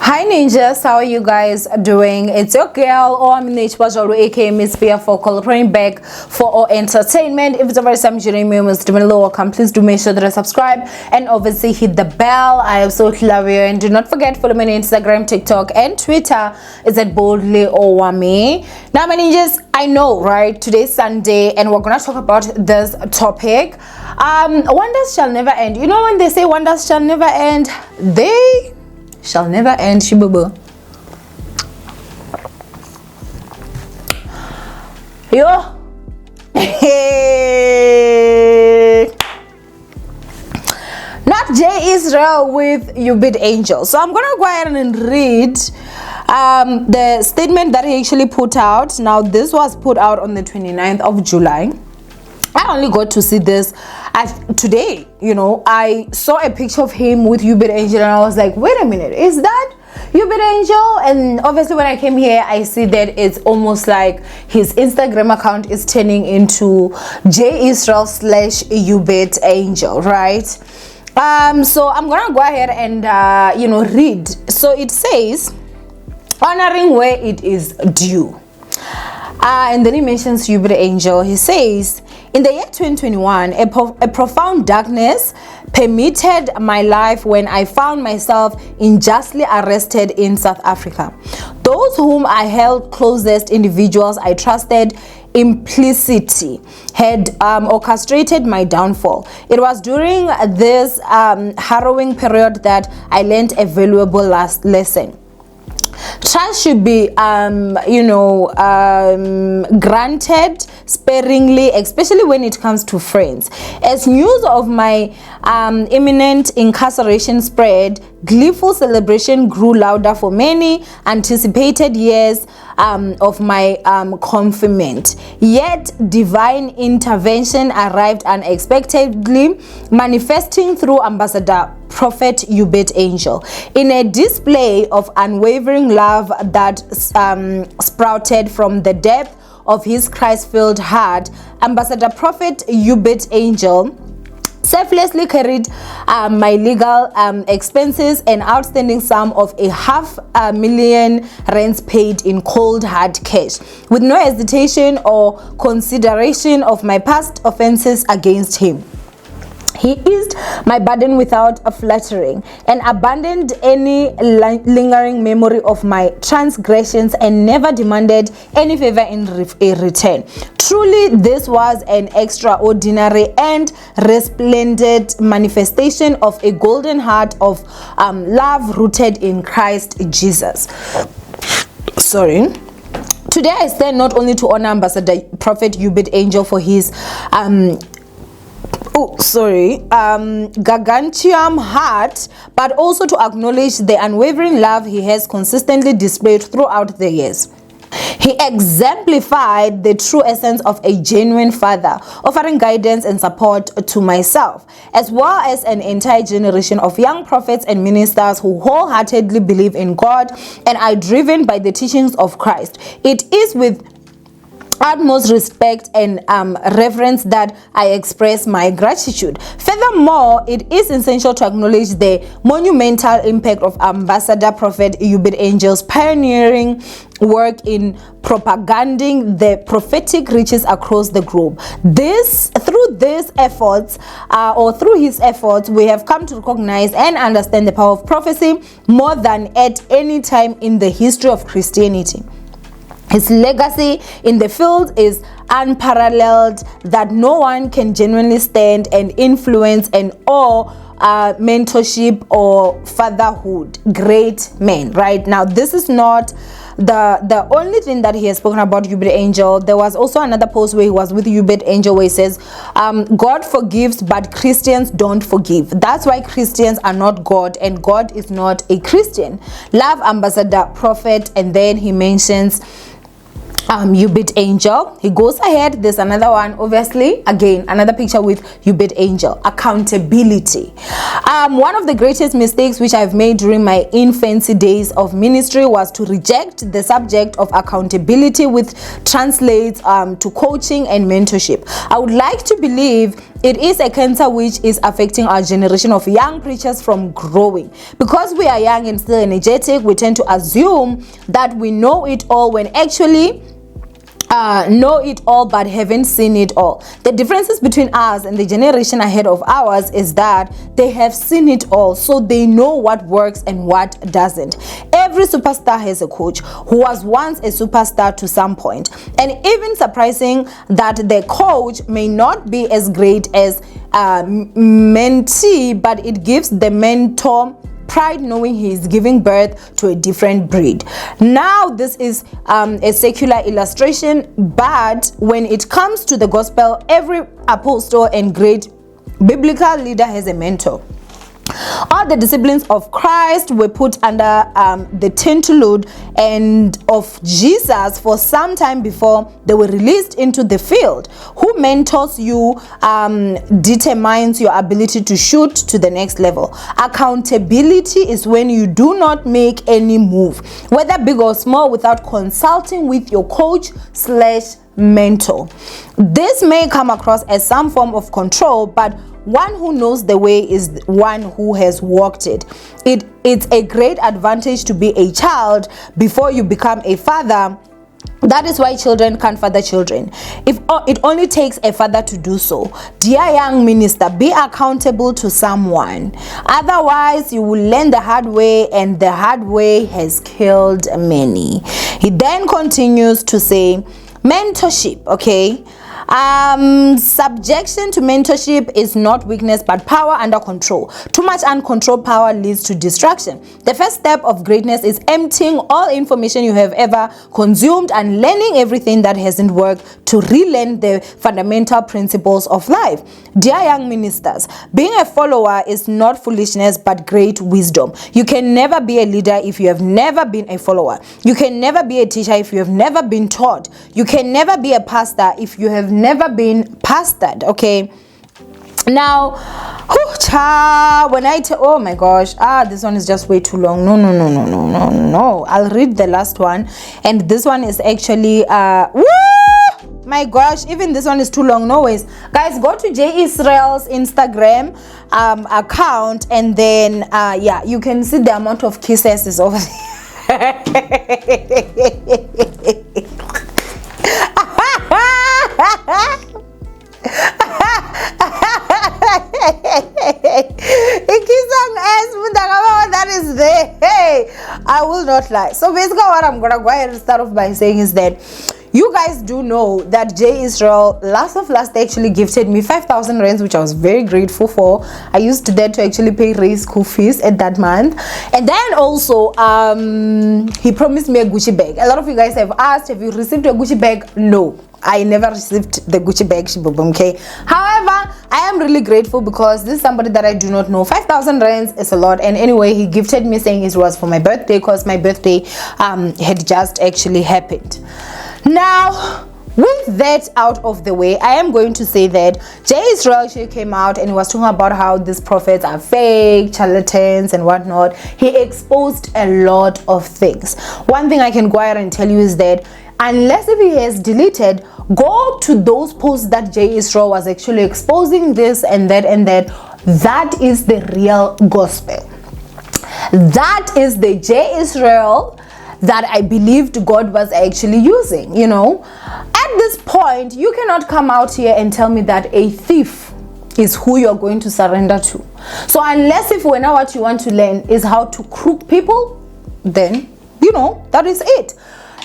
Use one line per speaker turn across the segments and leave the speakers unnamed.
Hi ninjas, how are you guys doing? It's your girl Owamie, aka Miss Pia, for bring back for our entertainment. If it's the first time you're joining me, most welcome. Please do make sure that I subscribe and obviously hit the bell. I absolutely love you, and do not forget follow me on Instagram, TikTok, and Twitter. It's at boldly Owamie. Now, my ninjas, I know, right? Today's Sunday, and we're gonna talk about this topic. Wonders shall never end. You know when they say wonders shall never end, they shall never end, shibubu. Yo. Not J Israel with Aubert Angel. So I'm gonna go ahead and read the statement that he actually put out. Now this was put out on the 29th of July. I only got to see this today. You know, I saw a picture of him with Aubert Angel and I was like, wait a minute, is that Aubert Angel? And obviously when I came here, I see that it's almost like his Instagram account is turning into J Israel / Aubert Angel, right? So I'm gonna go ahead and read. So it says, honoring where it is due. And then he mentions Aubert Angel. He says, in the year 2021, a profound darkness permeated my life when I found myself unjustly arrested in South Africa. Those whom I held closest, individuals I trusted implicitly, had orchestrated my downfall. It was during this harrowing period that I learned a valuable lesson. Trust should be granted sparingly, especially when it comes to friends. As news of my imminent incarceration spread, gleeful celebration grew louder for many anticipated years of my confinement. Yet divine intervention arrived unexpectedly, manifesting through Ambassador Prophet Aubert Angel in a display of unwavering love that sprouted from the depth of his Christ-filled heart. Ambassador Prophet Aubert Angel selflessly carried my legal expenses, an outstanding sum of R500,000 rands paid in cold hard cash, with no hesitation or consideration of my past offenses against him. He eased my burden without flattering and abandoned any lingering memory of my transgressions and never demanded any favor in return. Truly, this was an extraordinary and resplendent manifestation of a golden heart of love rooted in Christ Jesus. Today I stand not only to honor Ambassador Prophet Aubert Angel for his gargantuan heart, but also to acknowledge the unwavering love he has consistently displayed throughout the years. He exemplified the true essence of a genuine father, offering guidance and support to myself, as well as an entire generation of young prophets and ministers who wholeheartedly believe in God and are driven by the teachings of Christ. It is with utmost respect and reverence that I express my gratitude. Furthermore, it is essential to acknowledge the monumental impact of Ambassador Prophet Aubert Angel's pioneering work in propagating the prophetic riches across the globe. Through his efforts, we have come to recognize and understand the power of prophecy more than at any time in the history of Christianity. His legacy in the field is unparalleled, that no one can genuinely stand and influence and awe mentorship or fatherhood. Great men, right? Now, this is not the only thing that he has spoken about Aubert Angel. There was also another post where he was with Aubert Angel where he says, God forgives, but Christians don't forgive. That's why Christians are not God, and God is not a Christian. Love Ambassador Prophet. And then he mentions Aubert Angel. He goes ahead, there's another one, obviously, again another picture with Aubert Angel. Accountability. One of the greatest mistakes which I've made during my infancy days of ministry was to reject the subject of accountability, which translates to coaching and mentorship. I would like to believe It is a cancer which is affecting our generation of young preachers from growing. Because we are young and still energetic, we tend to assume that we know it all, when actually know it all but haven't seen it all. The differences between us and the generation ahead of ours is that they have seen it all, so they know what works and what doesn't. Every superstar has a coach who was once a superstar to some point, and even surprising that the coach may not be as great as mentee, but it gives the mentor pride knowing he is giving birth to a different breed. Now this is a secular illustration, but when it comes to the gospel, every apostle and great biblical leader has a mentor. All the disciplines of Christ were put under the tutelage and of Jesus for some time before they were released into the field. Who mentors you determines your ability to shoot to the next level. Accountability is when you do not make any move, whether big or small, without consulting with your coach / mentor. This may come across as some form of control, but one who knows the way is one who has walked it. It's a great advantage to be a child before you become a father. That is why children can't father children. If it only takes a father to do so. Dear young minister, be accountable to someone. Otherwise, you will learn the hard way, and the hard way has killed many. He then continues to say, mentorship, okay? Subjection to mentorship is not weakness but power under control. Too much uncontrolled power leads to distraction. The first step of greatness is emptying all information you have ever consumed and learning everything that hasn't worked to relearn the fundamental principles of life. Dear young ministers, being a follower is not foolishness but great wisdom. You can never be a leader if you have never been a follower. You can never be a teacher if you have never been taught. You can never be a pastor if you have never been pastored. Okay, now when I tell, oh my gosh, this one is just way too long. No, I'll read the last one, and this one is actually my gosh, even this one is too long. No ways, guys, go to J Israel's Instagram account, and then yeah, you can see the amount of kisses is over there. That is there. Hey, I will not lie. So basically what I'm gonna go ahead and start off by saying is that you guys do know that J Israel last actually gifted me 5,000 rands, which I was very grateful for. I used that to actually pay Ray's school fees at that month. And then also he promised me a Gucci bag. A lot of you guys have asked, have you received a Gucci bag? No, I never received the Gucci bag, okay. However, I am really grateful because this is somebody that I do not know. 5,000 rands is a lot. And anyway, he gifted me saying it was for my birthday, because my birthday had just actually happened. Now, with that out of the way, I am going to say that J Israel came out and he was talking about how these prophets are fake, charlatans and whatnot. He exposed a lot of things. One thing I can go ahead and tell you is that unless if he has deleted, go to those posts that J Israel was actually exposing this and that and that. That is the real gospel. That is the J Israel that I believed God was actually using, you know. At this point, you cannot come out here and tell me that a thief is who you're going to surrender to. So unless if we know what you want to learn is how to crook people, then, you know, that is it.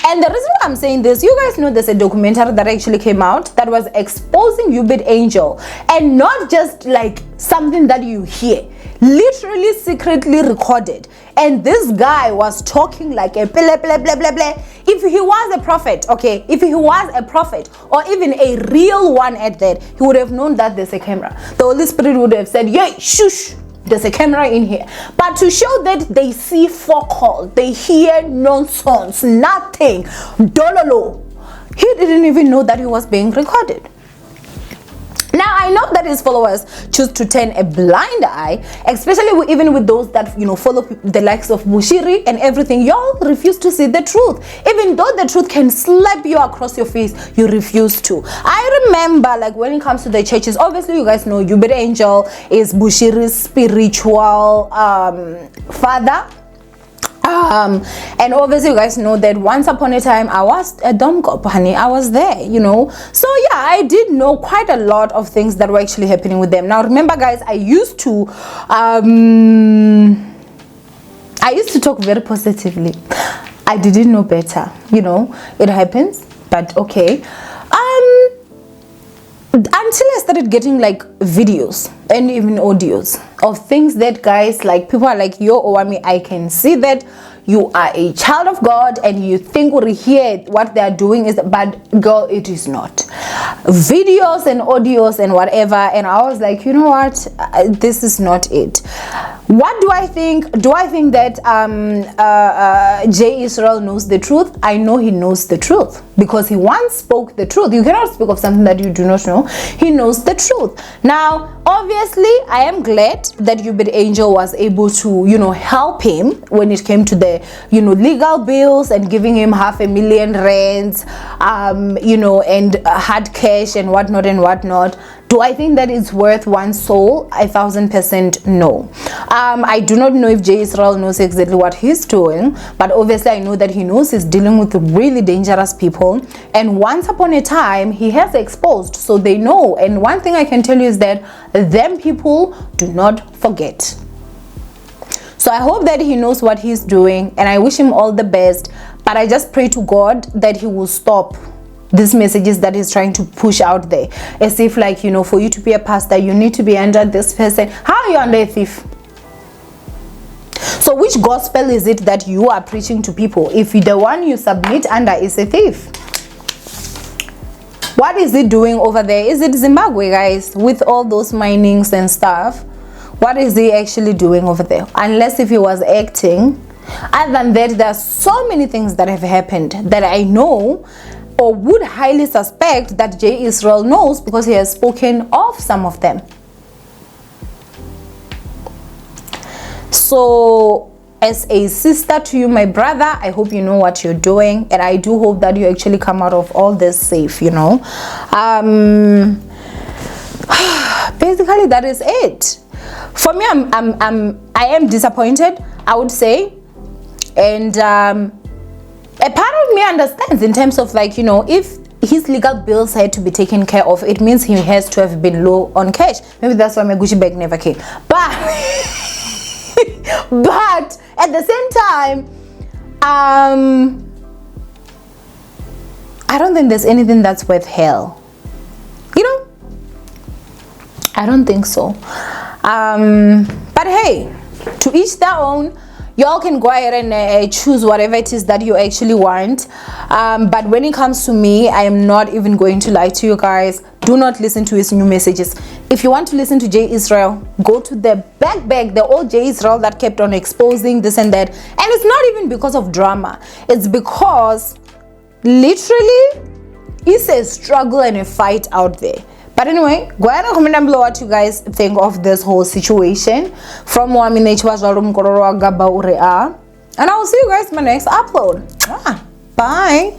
And the reason why I'm saying this, you guys know there's a documentary that actually came out that was exposing Aubert Angel, and not just like something that you hear, literally secretly recorded. And this guy was talking like a blah blah blah blah blah. If he was a prophet, okay, if he was a prophet or even a real one at that, he would have known that there's a camera. The Holy Spirit would have said, "Yay, shush, there's a camera in here." But to show that they see focal, they hear nonsense, nothing, dololo, he didn't even know that he was being recorded. Now I I know that his followers choose to turn a blind eye, especially even with those that, you know, follow the likes of Bushiri and everything. Y'all refuse to see the truth. Even though the truth can slap you across your face, you refuse to. I remember, like, when it comes to the churches, obviously you guys know Aubert Angel is Bushiri's spiritual father. And obviously you guys know that once upon a time I was a Domkop, honey. I was there, you know. So yeah, I did know quite a lot of things that were actually happening with them. Now remember, guys, I used to talk very positively. I didn't know better, you know. It happens, but okay. Until I started getting like videos and even audios of things that, guys, like, people are like, yo, Owamie, I can see that you are a child of God and you think we hear what they are doing is, but girl, it is not. Videos and audios and whatever. And I was like, you know what, this is not it. What do I think? Do I think that J. Israel knows the truth? I know he knows the truth because he once spoke the truth. You cannot speak of something that you do not know. He knows the truth. Now, obviously, I am glad that Aubert Angel was able to, you know, help him when it came to the, you know, legal bills and giving him $500,000, you know, and hard cash and whatnot and whatnot. Do I think that it's worth one soul? 1000% no. I do not know if J. Israel knows exactly what he's doing, but obviously I know that he knows he's dealing with really dangerous people. And once upon a time, he has exposed, so they know. And one thing I can tell you is that them people do not forget. So I hope that he knows what he's doing, and I wish him all the best. But I just pray to God that he will stop these messages that he's trying to push out there, as if, like, you know, for you to be a pastor, you need to be under this person. How are you under a thief? So which gospel is it that you are preaching to people if the one you submit under is a thief? What is he doing over there? Is it Zimbabwe, guys, with all those minings and stuff? What is he actually doing over there? Unless if he was acting. Other than that, there are so many things that have happened that I know or would highly suspect that J. Israel knows, because he has spoken of some of them. So as a sister to you, my brother, I hope you know what you're doing, and I do hope that you actually come out of all this safe, you know. Basically that is it. For me, I am disappointed, I would say. And a part of me understands in terms of, like, you know, if his legal bills had to be taken care of, it means he has to have been low on cash. Maybe that's why my Gucci bag never came. But but at the same time, I don't think there's anything that's worth hell, you know. I don't think so. But hey, to each their own. Y'all can go ahead and choose whatever it is that you actually want. But when it comes to me, I am not even going to lie to you guys. Do not listen to his new messages. If you want to listen to J. Israel, go to the back, the old J. Israel that kept on exposing this and that. And it's not even because of drama. It's because literally it's a struggle and a fight out there. But anyway, go ahead and comment down below what you guys think of this whole situation. From Owamie, and I will see you guys in my next upload. Bye.